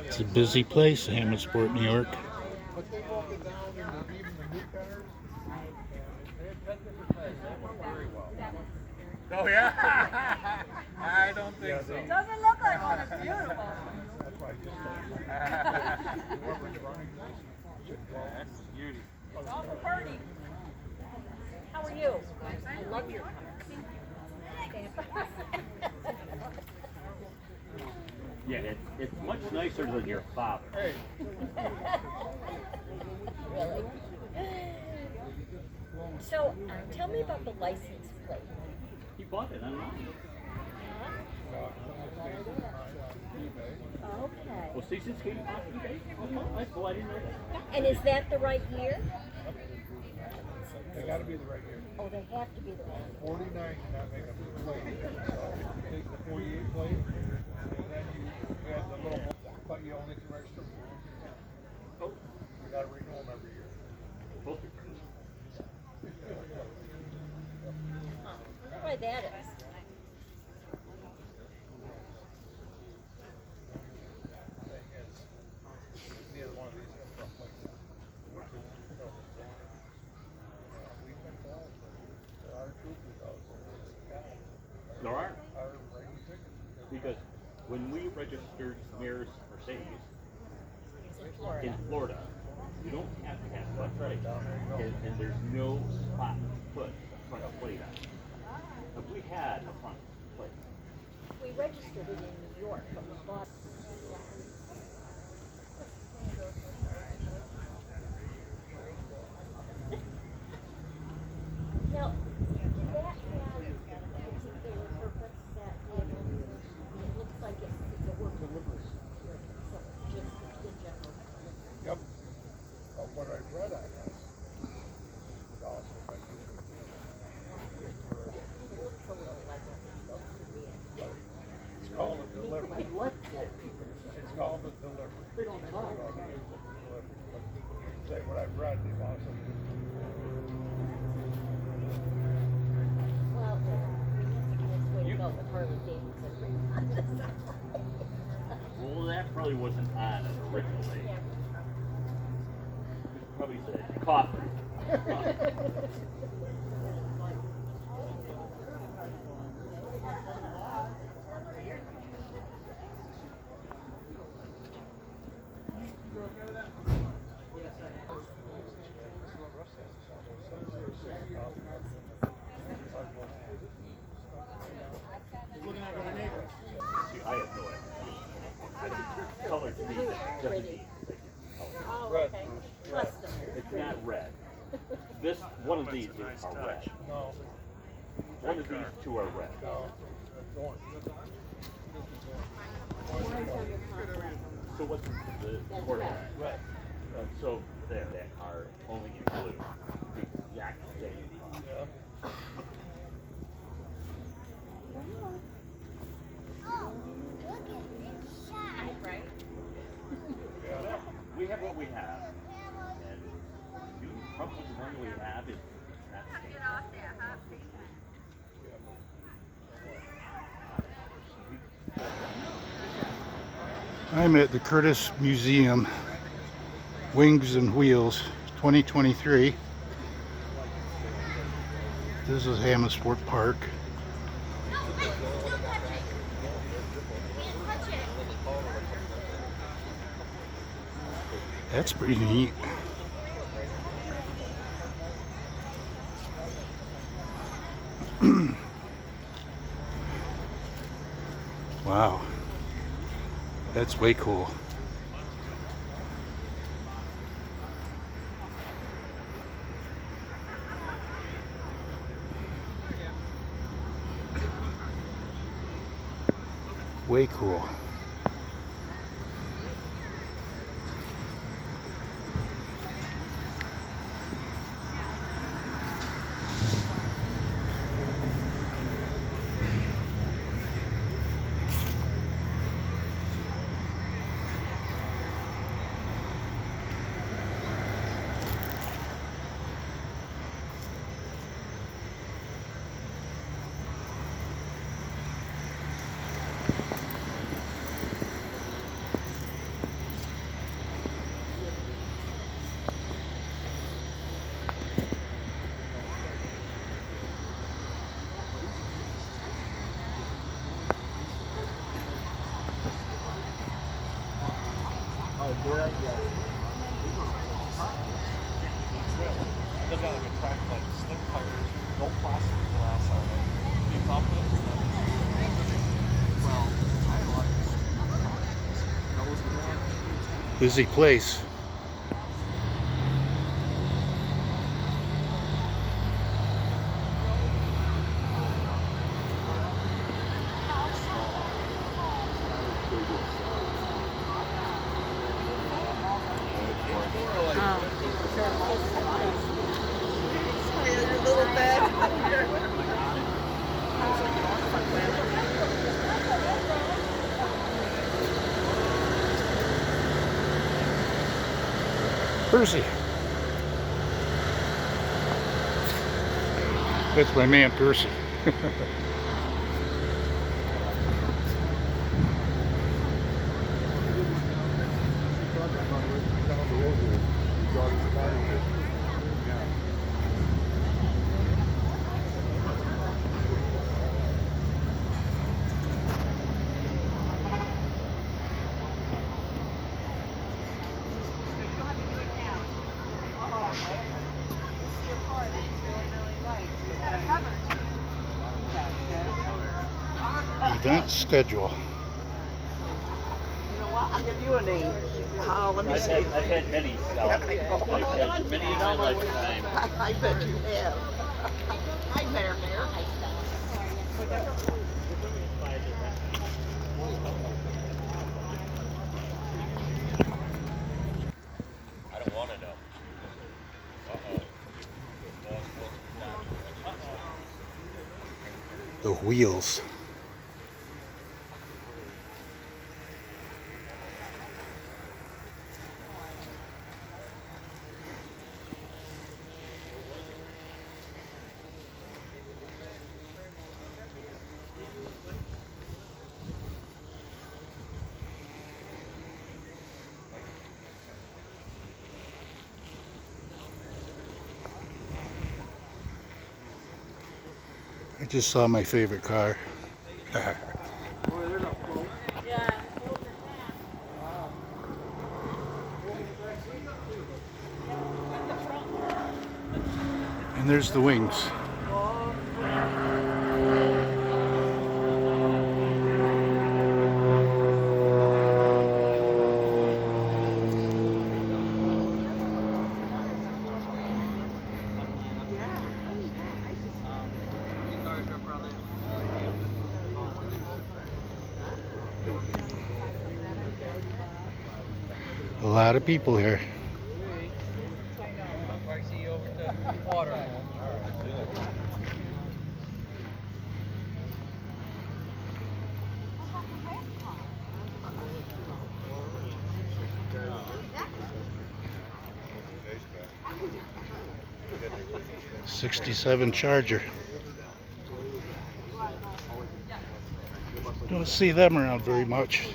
It's a busy place, Hammondsport, New York. Oh yeah? I don't think so. It doesn't look like one. It's beautiful. That's beauty. Awful pretty. How are you? I love your Yeah, it's much nicer than your father. Really? So, tell me about the license plate. He bought it online. Okay. Well, 6 skating off eBay? Oh, I didn't know that. And is that the right year? They got to be the right year. Oh, they have to be the right year. 49 cannot make a plate. So you take the 48 plate, and then you add the little, but you only can register one. You got to renew them every year. Both your friends. Why that is? Thing is, neither one of these have front plates on. We've been told that there are troopers out there. There are. Are writing tickets. Because when we registered Mayor's Mercedes Florida. in Florida, you don't have to have front plate. And there's no spot to put a front plate on. If we had a front plate, We registered it in New York, but we bought Now, did that have a particular purpose that it looks like it's a work delivery. So just in general. Yep. But what I read on this would also be It looks a little like it's supposed to be. it's called a delivery. It's called a delivery. They don't call it a delivery. But say what I've read, they've also Well, that's way to go with Harley Davidson. well, that probably wasn't on it originally. Yeah. Probably said coffee. See, I have no idea. Color to me doesn't mean Oh, Red. okay. Custom. it's not red. This one of these are red. no, One of these two are red. no, it's orange. So what's the quarter? Red. So there, that are only in blue. The exact same. Yeah. Right? Yeah. We have what we have, and you probably the one we have is not the same. I'm at the Curtis Museum, Wings and Wheels 2023. This is Hammondsport Park. That's pretty neat. Wow. That's way cool. Way cool. They've got like a track like slick tires, no plastic glass on it. Be confident in that? Well, I like those. Busy place. Percy. That's my man, Percy. Event schedule. I'll give you a name. Let me I've see. had many, Sal. I've had many in my lifetime. I bet you have. Hi, Mayor. I don't want to know. The wheels. I just saw my favorite car. And there's the wings. A lot of people here. '67 Charger. Don't see them around very much.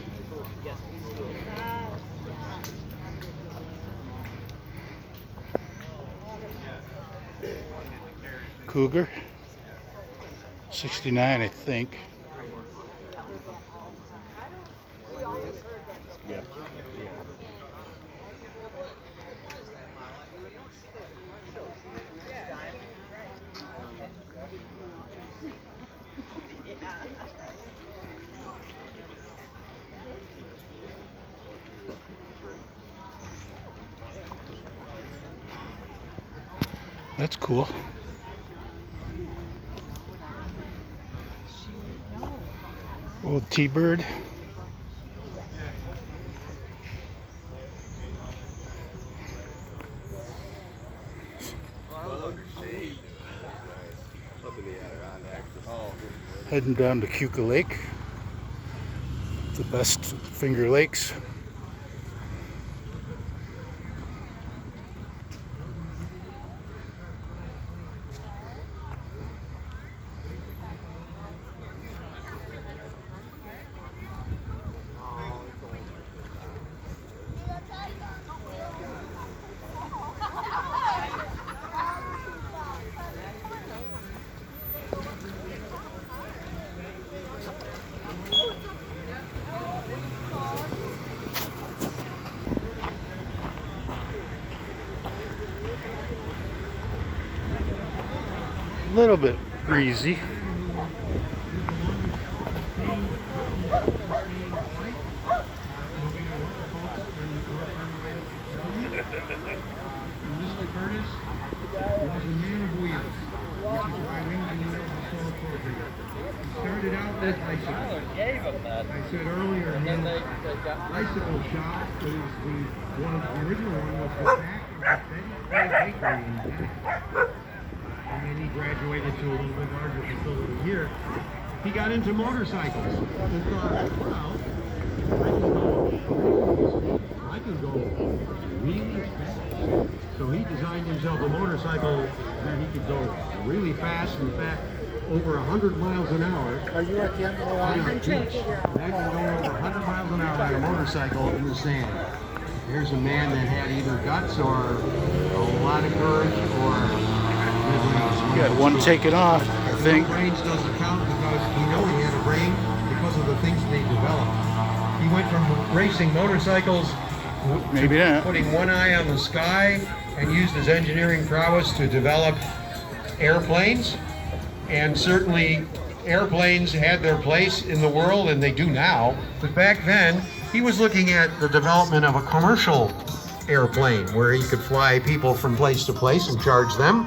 Cougar. 69, I think. Yeah. That's cool. Old T-Bird. Heading down to Keuka Lake, the best Finger Lakes. little bit breezy. Mr. Curtis was a man of wheels, which is why Wings and Wheels is so appropriate. He started out with bicycles. I said earlier, his bicycle shop is the original one was the back of the Betty Ford Bakery in Bath. And then he graduated to a little bit larger facility here. He got into motorcycles and thought, well, I can go really fast. So he designed himself a motorcycle that he could go really fast. In fact, over 100 miles an hour. Are you at the end of the line? That can go over 100 miles an hour on a motorcycle in the sand. Here's a man that had either guts or a lot of courage or Got one taken off, I think. Brains doesn't count because he knew he had a brain because of the things they developed. He went from racing motorcycles Maybe to not. putting one eye on the sky and used his engineering prowess to develop airplanes. And certainly airplanes had their place in the world, and they do now. But back then, he was looking at the development of a commercial airplane where he could fly people from place to place and charge them.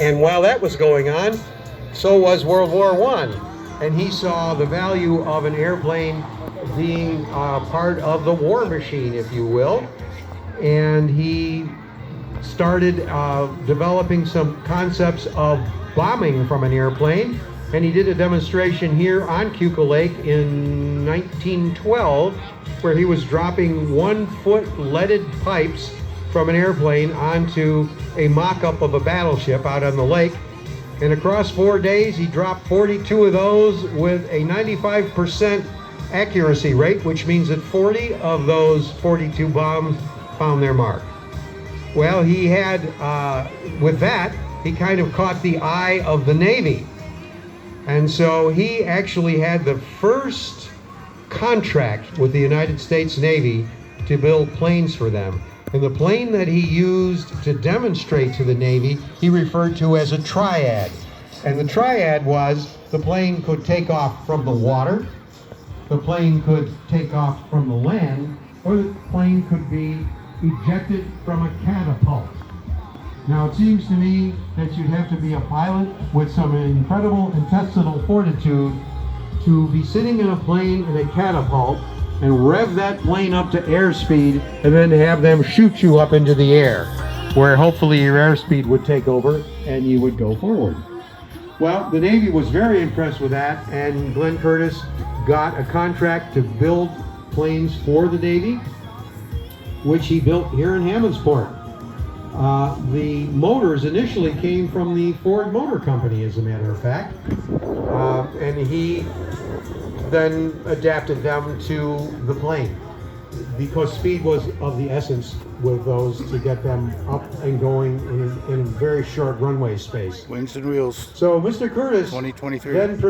And while that was going on, so was World War I. And he saw the value of an airplane being part of the war machine, if you will. And he started developing some concepts of bombing from an airplane. And he did a demonstration here on Keuka Lake in 1912, where he was dropping 1-foot leaded pipes from an airplane onto a mock-up of a battleship out on the lake. And across 4 days, he dropped 42 of those with a 95% accuracy rate, which means that 40 of those 42 bombs found their mark. Well, he had, with that, he kind of caught the eye of the Navy. And so he actually had the first contract with the United States Navy to build planes for them. And the plane that he used to demonstrate to the Navy, he referred to as a triad. And the triad was the plane could take off from the water, the plane could take off from the land, or the plane could be ejected from a catapult. Now it seems to me that you'd have to be a pilot with some incredible intestinal fortitude to be sitting in a plane in a catapult and rev that plane up to airspeed and then have them shoot you up into the air, where hopefully your airspeed would take over and you would go forward. Well, the Navy was very impressed with that, and Glenn Curtis got a contract to build planes for the Navy, which he built here in Hammondsport. The motors initially came from the Ford Motor Company, as a matter of fact, and he then adapted them to the plane because speed was of the essence with those to get them up and going in a very short runway space. Wings and Wheels So Mr. Curtis 2023. then